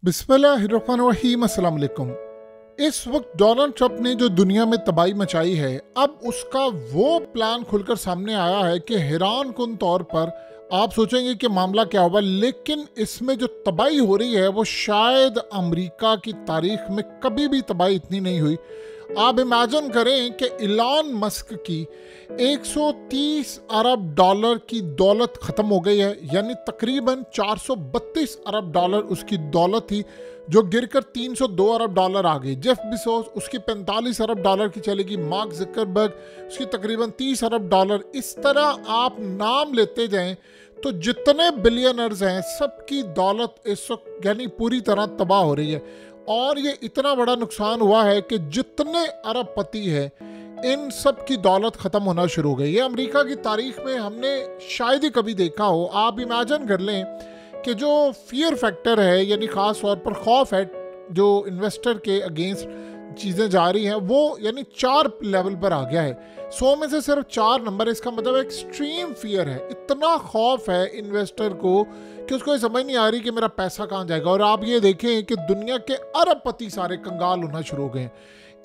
बिस्मिल्लाहिर्रहमानिर्रहीम, अस्सलाम वालेकुम। इस वक्त डोनाल्ड ट्रंप ने जो दुनिया में तबाही मचाई है, अब उसका वो प्लान खुलकर सामने आया है कि हैरान कुन तौर पर आप सोचेंगे कि मामला क्या होगा, लेकिन इसमें जो तबाही हो रही है वो शायद अमेरिका की तारीख में कभी भी तबाही इतनी नहीं हुई। आप इमेजिन करें कि इलॉन मस्क की 130 अरब डॉलर की दौलत ख़त्म हो गई है, यानी तकरीबन 432 अरब डॉलर उसकी दौलत थी जो गिरकर 302 अरब डॉलर आ गई। जेफ बेजोस उसकी 45 अरब डॉलर की चलेगी, मार्क ज़करबर्ग उसकी तकरीबन 30 अरब डॉलर। इस तरह आप नाम लेते जाएं तो जितने बिलियनर्स हैं सबकी दौलत इस वक्त यानी पूरी तरह तबाह हो रही है। और ये इतना बड़ा नुकसान हुआ है कि जितने अरबपति हैं इन सब की दौलत ख़त्म होना शुरू हो गई। ये अमेरिका की तारीख में हमने शायद ही कभी देखा हो। आप इमेजिन कर लें कि जो फियर फैक्टर है, यानी ख़ास तौर पर खौफ है जो इन्वेस्टर के अगेंस्ट चीज़ें जा रही हैं, वो यानी 4 लेवल पर आ गया है। 100 में से सिर्फ 4 नंबर, इसका मतलब एक्सट्रीम फियर है। इतना खौफ है इन्वेस्टर को कि उसको ये समझ नहीं आ रही कि मेरा पैसा कहाँ जाएगा। और आप ये देखें कि दुनिया के अरबपति सारे कंगाल होना शुरू हो गए।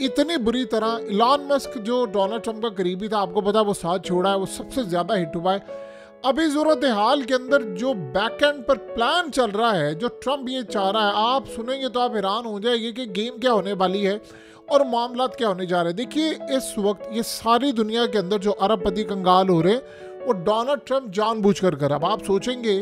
इतनी बुरी तरह इलॉन मस्क जो डोनाल्ड ट्रंप का करीबी था, आपको पता वो साथ छोड़ा है, वो सबसे ज़्यादा हिट हुआ है। अभी सूरत हाल के अंदर जो बैक एंड पर प्लान चल रहा है, जो ट्रंप ये चाह रहा है, आप सुनेंगे तो आप हैरान हो जाएंगे कि गेम क्या होने वाली है और मामलात क्या होने जा रहे हैं। देखिए, इस वक्त ये सारी दुनिया के अंदर जो अरबपति कंगाल हो रहे हैं वो डोनाल्ड ट्रंप जानबूझकर कर। अब आप सोचेंगे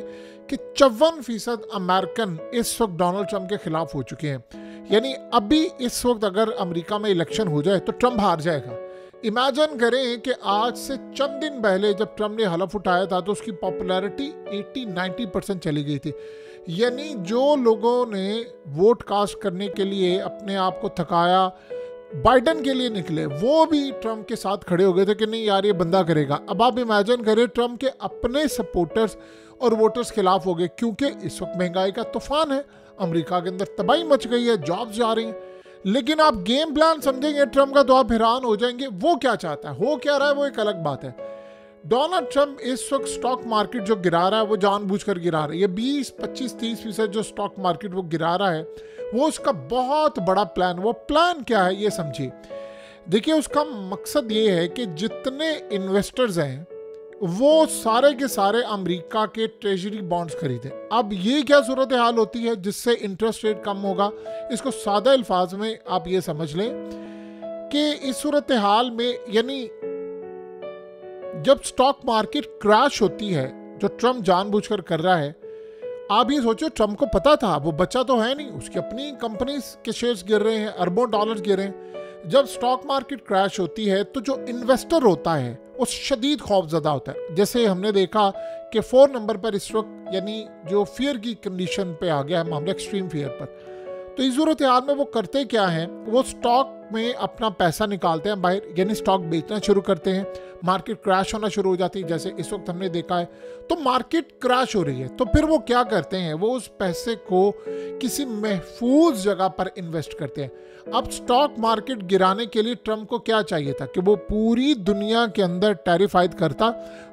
कि 54% अमेरिकन इस वक्त डोनाल्ड ट्रंप के खिलाफ हो चुके हैं। यानी अभी इस वक्त अगर अमेरिका में इलेक्शन हो जाए तो ट्रंप हार जाएगा। इमेजिन करें कि आज से चंद दिन पहले जब ट्रंप ने हलफ उठाया था तो उसकी पॉपुलैरिटी 80-90% चली गई थी। यानी जो लोगों ने वोट कास्ट करने के लिए अपने आप को थकाया, बाइडन के लिए निकले, वो भी ट्रंप के साथ खड़े हो गए थे कि नहीं यार ये बंदा करेगा। अब आप इमेजिन करें ट्रंप के अपने सपोर्टर्स और वोटर्स खिलाफ हो गए, क्योंकि इस वक्त महंगाई का तूफान है, अमेरिका के अंदर तबाही मच गई है, जॉब्स जा रही हैं। लेकिन आप गेम प्लान समझेंगे ट्रंप का तो आप हैरान हो जाएंगे। वो क्या चाहता है, हो क्या रहा है, वो एक अलग बात है। डोनाल्ड ट्रंप इस वक्त स्टॉक मार्केट जो गिरा रहा है वो जानबूझकर गिरा रहा है। ये 20-25-30% जो स्टॉक मार्केट वो गिरा रहा है वो उसका बहुत बड़ा प्लान। वो प्लान क्या है ये समझिए। देखिए, उसका मकसद ये है कि जितने इन्वेस्टर्स हैं वो सारे के सारे अमेरिका के ट्रेजरी बॉन्ड्स खरीदें। अब ये क्या सूरत हाल होती है जिससे इंटरेस्ट रेट कम होगा, इसको सादा अल्फाज में आप ये समझ लें कि इस सूरत हाल में यानी जब स्टॉक मार्केट क्रैश होती है, जो ट्रंप जानबूझकर कर रहा है, आप ये सोचो ट्रंप को पता था, वो बच्चा तो है नहीं, उसकी अपनी कंपनी के शेयर्स गिर रहे हैं, अरबों डॉलर्स गिर रहे हैं। जब स्टॉक मार्केट क्रैश होती है तो जो इन्वेस्टर होता है वो शदीद खौफजदा होता है। जैसे हमने देखा कि 4 नंबर पर इस वक्त यानी जो फियर की कंडीशन पे आ गया है मामला, एक्सट्रीम फियर पर। तो इस सूरत हाल में वो करते क्या हैं, वो स्टॉक में अपना पैसा निकालते हैं बाहर, यानी स्टॉक बेचना शुरू करते हैं। मार्केट क्रैश होना शुरू हो जाती है, जैसे इस वक्त हमने देखा है। तो मार्केट क्रैश हो रही है तो फिर वो क्या करते हैं, वो उस पैसे को किसी महफूज जगह पर इन्वेस्ट करते हैं। अब स्टॉक मार्केट गिराने के लिए ट्रंप को क्या चाहिए था कि वो पूरी दुनिया के अंदर टेरिफाइड करता,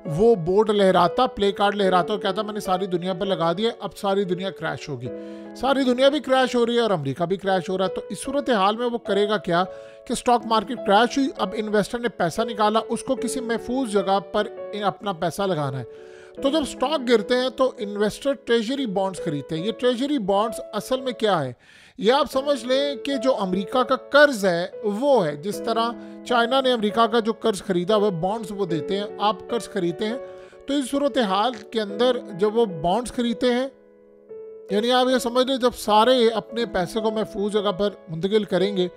वो बोर्ड लहराता, प्ले कार्ड लहराता और कहता मैंने सारी दुनिया पर लगा दिया, अब सारी दुनिया क्रैश होगी। सारी दुनिया भी क्रैश हो रही है और अमेरिका भी क्रैश हो रहा है। तो इस सूरत हाल में वो करेगा क्या कि स्टॉक मार्केट क्रैश हुई, अब इन्वेस्टर ने पैसा निकाला, उसको किसी महफूज जगह पर अपना पैसा लगाना है। तो जब स्टॉक गिरते हैं तो इन्वेस्टर ट्रेजरी बॉन्ड्स खरीदते हैं। ये ट्रेजरी बॉन्ड्स असल में क्या है, ये आप समझ लें कि जो अमेरिका का कर्ज है वो है। जिस तरह चाइना ने अमेरिका का जो कर्ज खरीदा वह बॉन्ड्स वो देते हैं, आप कर्ज खरीदते हैं। तो इस सूरत हाल के अंदर जब वो बॉन्ड्स खरीदते हैं, यानी आप ये समझ लें जब सारे अपने पैसे को महफूज जगह पर मुंतकिल करेंगे,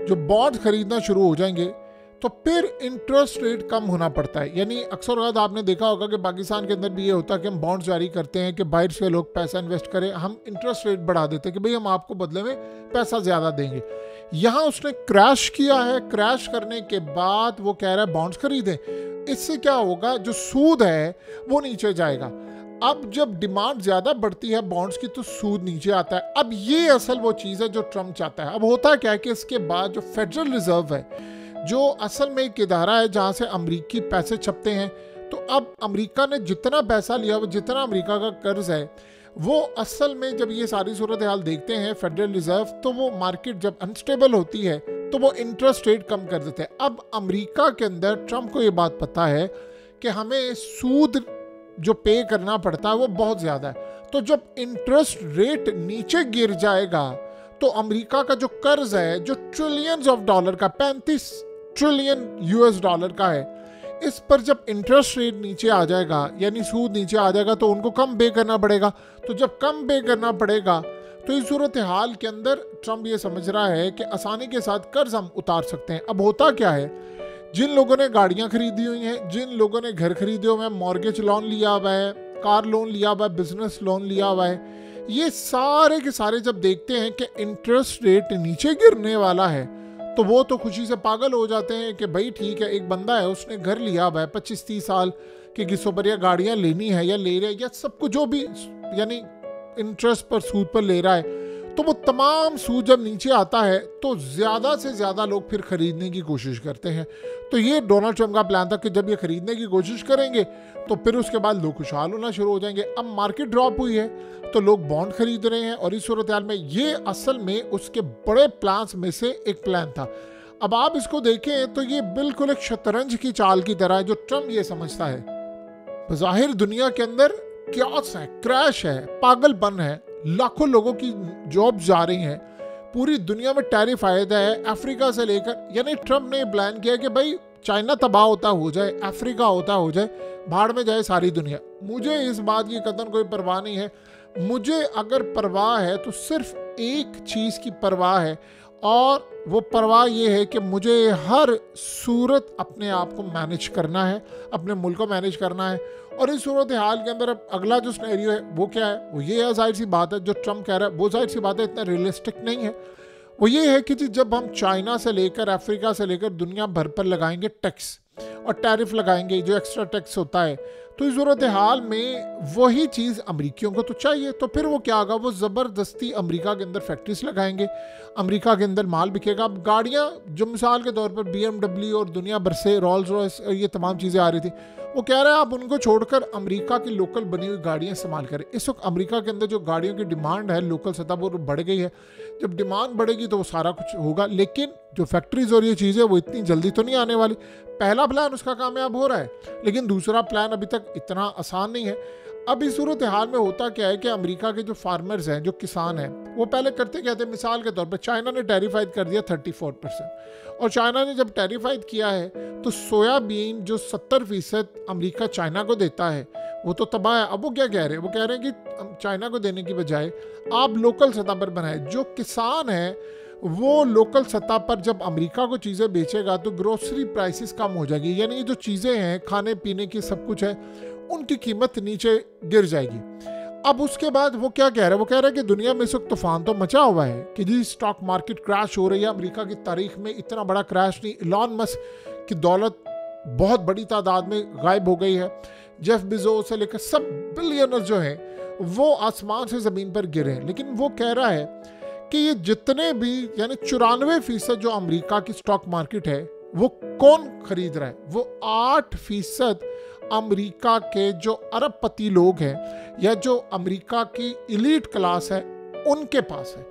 जो बॉन्ड्स खरीदना शुरू हो जाएंगे, तो फिर इंटरेस्ट रेट कम होना पड़ता है। यानी अक्सर वक्त आपने देखा होगा कि पाकिस्तान के अंदर भी ये होता है कि हम बॉन्ड्स जारी करते हैं कि बाहर से लोग पैसा इन्वेस्ट करें, हम इंटरेस्ट रेट बढ़ा देते हैं कि भाई हम आपको बदले में पैसा ज़्यादा देंगे। यहाँ उसने क्रैश किया है, क्रैश करने के बाद वो कह रहा है बॉन्ड्स खरीदें। इससे क्या होगा, जो सूद है वो नीचे जाएगा। अब जब डिमांड ज़्यादा बढ़ती है बॉन्ड्स की तो सूद नीचे आता है। अब ये असल वो चीज़ है जो ट्रंप चाहता है। अब होता क्या है कि इसके बाद जो फेडरल रिजर्व है, जो असल में एक इदारा है जहाँ से अमरीकी पैसे छपते हैं, तो अब अमेरिका ने जितना पैसा लिया, वो जितना अमेरिका का कर्ज है वो असल में जब ये सारी सूरत हाल देखते हैं फेडरल रिजर्व, तो वो मार्केट जब अनस्टेबल होती है तो वो इंटरेस्ट रेट कम कर देते हैं। अब अमेरिका के अंदर ट्रम्प को ये बात पता है कि हमें सूद जो पे करना पड़ता है वो बहुत ज़्यादा है, तो जब इंटरेस्ट रेट नीचे गिर जाएगा तो अमेरिका का जो कर्ज है, जो ट्रिलियंस ऑफ डॉलर का, 35 ट्रिलियन यूएस डॉलर का है, इस पर जब इंटरेस्ट रेट नीचे आ जाएगा, यानी सूद नीचे आ जाएगा, तो उनको कम पे करना पड़ेगा। तो जब कम पे करना पड़ेगा तो इस सूरत हाल के अंदर ट्रम्प ये समझ रहा है कि आसानी के साथ कर्ज हम उतार सकते हैं। अब होता क्या है, जिन लोगों ने गाड़ियां खरीदी हुई हैं, जिन लोगों ने घर खरीदे हुए हैं, मॉर्गेज लोन लिया हुआ है, कार लोन लिया हुआ है, बिजनेस लोन लिया हुआ है, ये सारे के सारे जब देखते हैं कि इंटरेस्ट रेट नीचे गिरने वाला है तो वो तो खुशी से पागल हो जाते हैं कि भाई ठीक है, एक बंदा है उसने घर लिया हुआ है 25-30 साल की किस्तों पर, या गाड़ियाँ लेनी है या ले रहे हैं या सब कुछ जो भी यानी इंटरेस्ट पर सूद पर ले रहा है, तो वो तमाम सूद जब नीचे आता है तो ज़्यादा से ज़्यादा लोग फिर ख़रीदने की कोशिश करते हैं। तो ये डोनाल्ड ट्रम्प का प्लान था कि जब ये ख़रीदने की कोशिश करेंगे तो फिर उसके बाद लोग खुशहाल होना शुरू हो जाएंगे। अब मार्केट ड्रॉप हुई है तो लोग बॉन्ड खरीद रहे हैं, और इस सूरत हाल में ये असल में उसके बड़े प्लान्स में से एक प्लान था। अब आप इसको देखें तो ये बिल्कुल एक शतरंज की चाल की तरह है जो ट्रम्प ये समझता है। ज़ाहिर दुनिया के अंदर क्यास है, क्रैश है, पागलपन है, लाखों लोगों की जॉब जा रही हैं, पूरी दुनिया में टैरिफ आयदा है अफ्रीका से लेकर, यानी ट्रम्प ने प्लान किया कि भाई चाइना तबाह होता हो जाए, अफ्रीका होता हो जाए, भाड़ में जाए सारी दुनिया। मुझे इस बात की कतई कोई परवाह नहीं है। मुझे अगर परवाह है तो सिर्फ एक चीज़ की परवाह है, और वो परवाह ये है कि मुझे हर सूरत अपने आप को मैनेज करना है, अपने मुल्क को मैनेज करना है। और इस सूरत हाल के अंदर अब अगला जो सिनेरियो है वो क्या है, वो ये है, जाहिर सी बात है जो ट्रम्प कह रहा है वो जाहिर सी बात है इतना रियलिस्टिक नहीं है। वो ये है कि जब हम चाइना से लेकर अफ्रीका से लेकर दुनिया भर पर लगाएंगे टैक्स और टैरिफ लगाएंगे, जो एक्स्ट्रा टैक्स होता है, तो इस सूरत हाल में वही चीज़ अमरीकियों को तो चाहिए। तो फिर वो क्या होगा, वो ज़बरदस्ती अमेरिका के अंदर फैक्ट्रीज लगाएंगे, अमेरिका के अंदर माल बिकेगा। अब गाड़ियाँ जो मिसाल के तौर पर BMW और दुनिया भर से रोल्स रॉयस ये तमाम चीज़ें आ रही थी, वो कह रहा है आप उनको छोड़कर अमेरिका की लोकल बनी हुई गाड़ियाँ इस्तेमाल करें। इस वक्त अमेरिका के अंदर जो गाड़ियों की डिमांड है लोकल सतह पर बढ़ गई है। जब डिमांड बढ़ेगी तो वो सारा कुछ होगा, लेकिन जो फैक्ट्रीज और ये चीज़ें वो इतनी जल्दी तो नहीं आने वाली। पहला प्लान उसका कामयाब हो रहा है, लेकिन दूसरा प्लान अभी तक इतना आसान नहीं है। अब इस सूरत हाल में होता क्या है कि अमेरिका के जो फार्मर्स हैं, जो किसान हैं, वो पहले करते क्या थे, मिसाल के तौर पर चाइना ने टैरिफाइड कर दिया 34%, और चाइना ने जब टैरिफाइड किया है तो सोयाबीन जो 70% अमेरिका चाइना को देता है वो तो तबाह है। अब वो क्या कह रहे हैं, वो कह रहे हैं कि चाइना को देने की बजाय आप लोकल सतह पर बनाए। जो किसान है वो लोकल सतह पर जब अमेरिका को चीज़ें बेचेगा तो ग्रोसरी प्राइसेस कम हो जाएगी, यानी जो चीज़ें हैं खाने पीने की सब कुछ है उनकी कीमत नीचे गिर जाएगी। अब उसके बाद वो क्या कह रहा है, वो कह रहा है कि दुनिया में इस वक्त तूफान तो मचा हुआ है कि जी स्टॉक मार्केट क्रैश हो रही है। अमेरिका की तारीख में इतना बड़ा क्रैश नहीं, इलॉन मस्क की दौलत बहुत बड़ी तादाद में गायब हो गई है, जेफ बेजोस से लेकर सब बिलियनर जो हैं वो आसमान से ज़मीन पर गिरे हैं। लेकिन वो कह रहा है कि ये जितने भी यानी 94% जो अमेरिका की स्टॉक मार्केट है वो कौन खरीद रहा है, वो 8% अमेरिका के जो अरबपति लोग हैं या जो अमेरिका की इलीट क्लास है उनके पास है।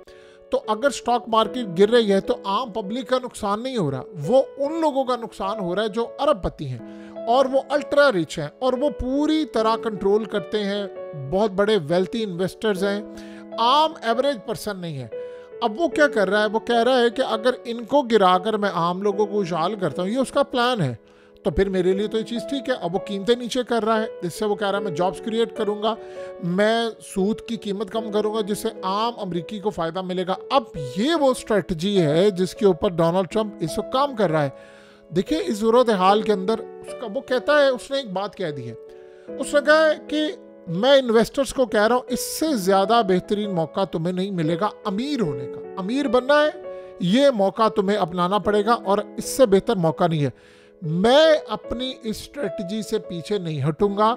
तो अगर स्टॉक मार्केट गिर रही है तो आम पब्लिक का नुकसान नहीं हो रहा, वो उन लोगों का नुकसान हो रहा है जो अरबपति हैं और वो अल्ट्रा रिच हैं और वो पूरी तरह कंट्रोल करते हैं, बहुत बड़े वेल्थी इन्वेस्टर्स हैं, आम एवरेज पर्सन नहीं है। अब वो क्या कर रहा है, वो कह रहा है कि अगर इनको गिराकर मैं आम लोगों को उछाल करता हूँ, ये उसका प्लान है, तो फिर मेरे लिए तो ये चीज़ ठीक है। अब वो कीमतें नीचे कर रहा है, जिससे वो कह रहा है मैं जॉब्स क्रिएट करूंगा, मैं सूद की कीमत कम करूंगा, जिससे आम अमरीकी को फ़ायदा मिलेगा। अब ये वो स्ट्रेटजी है जिसके ऊपर डोनाल्ड ट्रंप इस वक्त काम कर रहा है। देखिए इस सूरत हाल के अंदर उसका वो कहता है, उसने एक बात कह दी है, उसने कहा है कि मैं इन्वेस्टर्स को कह रहा हूँ इससे ज़्यादा बेहतरीन मौका तुम्हें नहीं मिलेगा अमीर होने का। अमीर बनना है, ये मौका तुम्हें अपनाना पड़ेगा और इससे बेहतर मौका नहीं है। मैं अपनी इस स्ट्रेटजी से पीछे नहीं हटूंगा,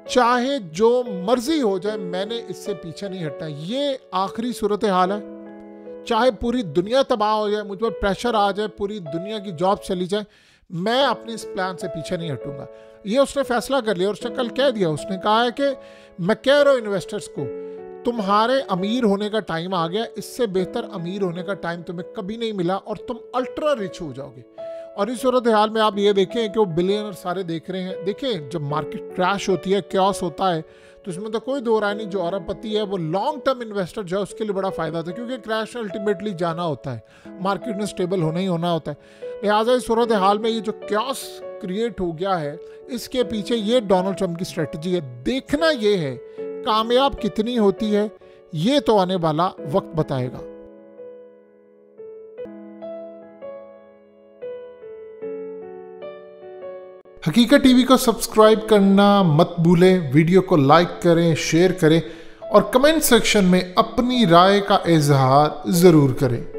चाहे जो मर्जी हो जाए, मैंने इससे पीछे नहीं हटना। ये आखिरी सूरत हाल है, चाहे पूरी दुनिया तबाह हो जाए, मुझ पर प्रेशर आ जाए, पूरी दुनिया की जॉब चली जाए, मैं अपने इस प्लान से पीछे नहीं हटूंगा। ये उसने फैसला कर लिया और उसने कल कह दिया, उसने कहा है कि मैं कह रहा हूँ इन्वेस्टर्स को तुम्हारे अमीर होने का टाइम आ गया, इससे बेहतर अमीर होने का टाइम तुम्हें कभी नहीं मिला और तुम अल्ट्रा रिच हो जाओगे। और इस सूरत हाल में आप ये देखें कि वो बिलियनर सारे देख रहे हैं। देखें, जब मार्केट क्रैश होती है, क्योस होता है, तो इसमें तो कोई दो राय नहीं, जो अरबपति है वो लॉन्ग टर्म इन्वेस्टर जो है उसके लिए बड़ा फायदा था, क्योंकि क्रैश में अल्टीमेटली जाना होता है, मार्केट में स्टेबल होना ही होना होता है। लिहाजा इस सूरत हाल में ये जो क्योस क्रिएट हो गया है, इसके पीछे ये डोनाल्ड ट्रंप की स्ट्रेटजी है। देखना ये है कामयाब कितनी होती है, ये तो आने वाला वक्त बताएगा। हकीकत टीवी को सब्सक्राइब करना मत भूलें, वीडियो को लाइक करें, शेयर करें और कमेंट सेक्शन में अपनी राय का इजहार ज़रूर करें।